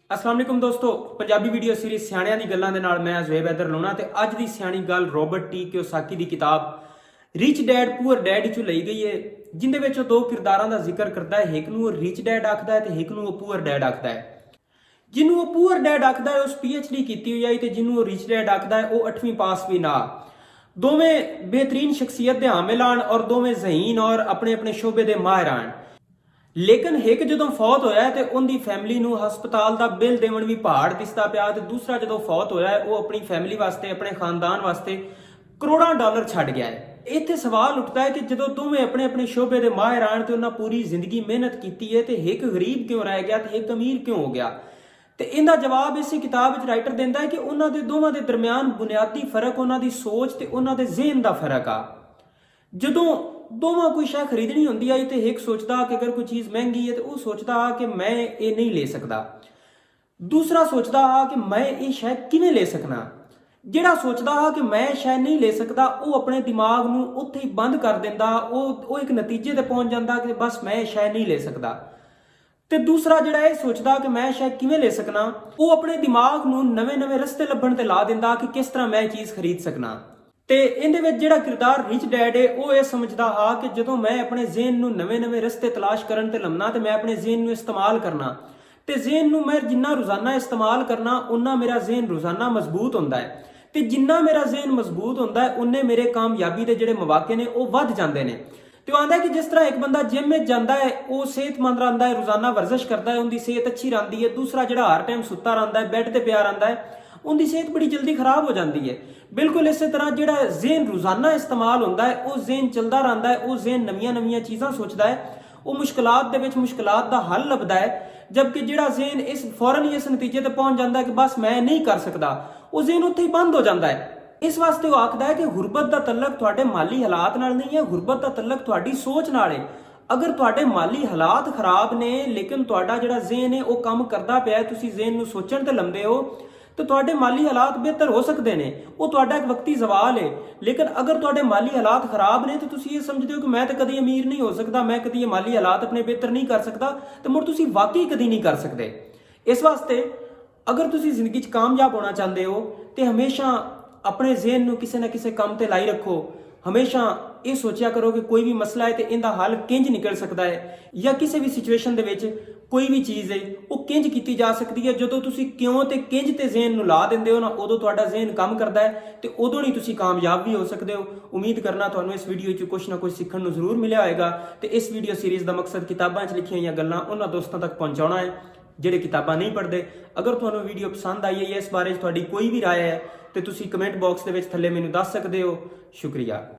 अस्सलाम वालेकुम दोस्तों, पंजाबी वीडियो सीरीज सियाणियां दी गल्लां दे नाल मैं ज़ुहैब हैदर लोना ते अज दी सियाणी गल रॉबर्ट टी कियोसाकी दी किताब रिच डैड पुअर डैड चों लई गई है, जिंदे विच दो किरदारां दा जिक्र करदा है। एक नूं रिच डैड आखदा है ते एक नूं पुअर डैड आखदा है। जिन्हों पुअर डैड आखदा है उस PhD कीती हुई है ते जिन्हों रिच डैड आखदा है वह 8वीं पास भी ना। दोवें बेहतरीन शख्सियत दे हामिल आन और दोवें ज़हीन और अपने अपने शोबे दे माहिर आन। लेकिन एक जो फौत होया है तो उनकी फैमिली नूं हस्पताल का बिल देवन भी पहाड़ दिसदा पिया ते दूसरा जो फौत होया है वो अपनी फैमिली वास्ते अपने खानदान वास्ते करोड़ों डॉलर छड़ गया है। इत्थे सवाल उठता है कि जो दोवें अपने अपने शोबे के माहिर आन तो उन्हें पूरी जिंदगी मेहनत की है तो एक गरीब क्यों रह गया तो एक अमीर क्यों हो गया। तो इनका जवाब इस किताब राइटर देता है कि उन्होंने दोवां दे दरम्यान बुनियादी फर्क उन्होंने सोच ते उन्होंने ज़हन का फर्क आ। जदों दोवां कोई शै खरीदनी होंदी आई तो एक सोचता कि अगर कोई चीज़ महंगी है तो वह सोचता कि मैं ये नहीं ले सकता, दूसरा सोचता कि मैं ये शै किवें ले सकना। जिहड़ा सोचता कि मैं शै नहीं ले सकता वह अपने दिमाग नूं उत्थे ही बंद कर दिंदा, वो एक नतीजे ते पहुंच जाता कि बस मैं शै नहीं ले सकता। ते दूसरा जिहड़ा ये सोचदा कि मैं शै किवें ले सकना वो अपने दिमाग नूं नवे नवे रस्ते लभण ते ला दिंदा कि किस तरह मैं चीज़ खरीद सकना। ते इहदे विच जिहड़ा किरदार रिच डैड है वो ये समझदा हा कि जदों मैं अपने ज़हन नूं नवे नवे रस्ते तलाश करन ते लमना ते मैं अपने ज़हन नूं इस्तेमाल करना ते ज़हन नूं मैं जिन्ना रोज़ाना इस्तेमाल करना उन्ना मेरा ज़हन रोज़ाना मजबूत हुंदा है ते जिन्ना मेरा ज़हन मजबूत हुंदा है उन्ने मेरे कामयाबी दे जिहड़े मौके ने वो वध जांदे ने। तो आंदा है कि जिस तरह एक बंदा जिम में जाता है वो सेहतमंद रहिंदा है, रोज़ाना वर्जिश करता है, उनकी सेहत अच्छी रहिंदी है। दूसरा जिहड़ा हर टाइम सुत्ता रहिंदा है, बैड ते पिया रहिंदा है, उनकी सेहत बड़ी जल्दी खराब हो जाती है। बिल्कुल इस तरह जिहड़ा ज़हन रोज़ाना इस्तेमाल होंदा है वो ज़हन चलता रहिंदा है, वो ज़हन नवीं नवीं चीज़ां सोचता है, वो मुश्किलात दे विच मुश्किलात दा हल लभदा है। जबकि जिहड़ा ज़हन इस फौरन ही इस नतीजे ते पहुंच जाता है कि बस मैं नहीं कर सकता, वो ज़हन उत्थे ही बंद हो जाता है। इस वास्ते वो आखदा है कि गुरबत का तल्लक तुहाडे माली हालात नाल नहीं है, गुरबत का तल्लक तुहाडी सोच नाल है। अगर तुहाडे माली हालात खराब ने लेकिन तुहाडा जिहड़ा ज़हन है वो काम करदा पिया है, तुसीं ज़हन नूं सोचण ते लंबे हो तो तुहाडे माली हालात बेहतर हो सकते हैं। वो तुहाडा एक वक्ती जवाल है। लेकिन अगर तुहाडे माली हालात खराब ने तो तुसीं ये समझदे हो कि मैं तो कभी अमीर नहीं हो सकता, मैं कभी ये माली हालात अपने बेहतर नहीं कर सकता, तो मुड़ तुसीं वाकई कभी नहीं कर सकते। इस वास्ते अगर तुसीं जिंदगी च कामयाब होना चाहते हो तो हमेशा अपने ज़हन नूं किसी न किसी काम ते लाई रखो। हमेशा ये सोचा करो कि कोई भी मसला है तो इनका हल किंज निकल सकता है, या किसी भी सिचुएशन दे विच कोई भी चीज़ है वो किंज की जा सकती है। जो तुसीं क्यों ते किंज ते ज़हन नूं ला दिंदे हो ना उदों तुहाडा ज़हन काम करता है तो उदों नहीं तुसीं कामयाब भी हो सकते हो। उम्मीद करना तुहानूं इस वीडियो च कुछ ना कुछ सीखण नूं जरूर मिलिया होएगा। तो इस वीडियो सीरीज़ का मकसद किताबां च लिखियां होईयां गल्लां उन्हां दोस्तां तक पहुंचाउणा है ਜਿਹੜੇ किताबां नहीं पढ़ते। अगर तुहानूं वीडियो पसंद आई है या इस बारे तुहाडी कोई भी राय है तो तुसीं कमेंट बॉक्स दे विच थल्ले मैनूं दस सकदे हो। शुक्रिया।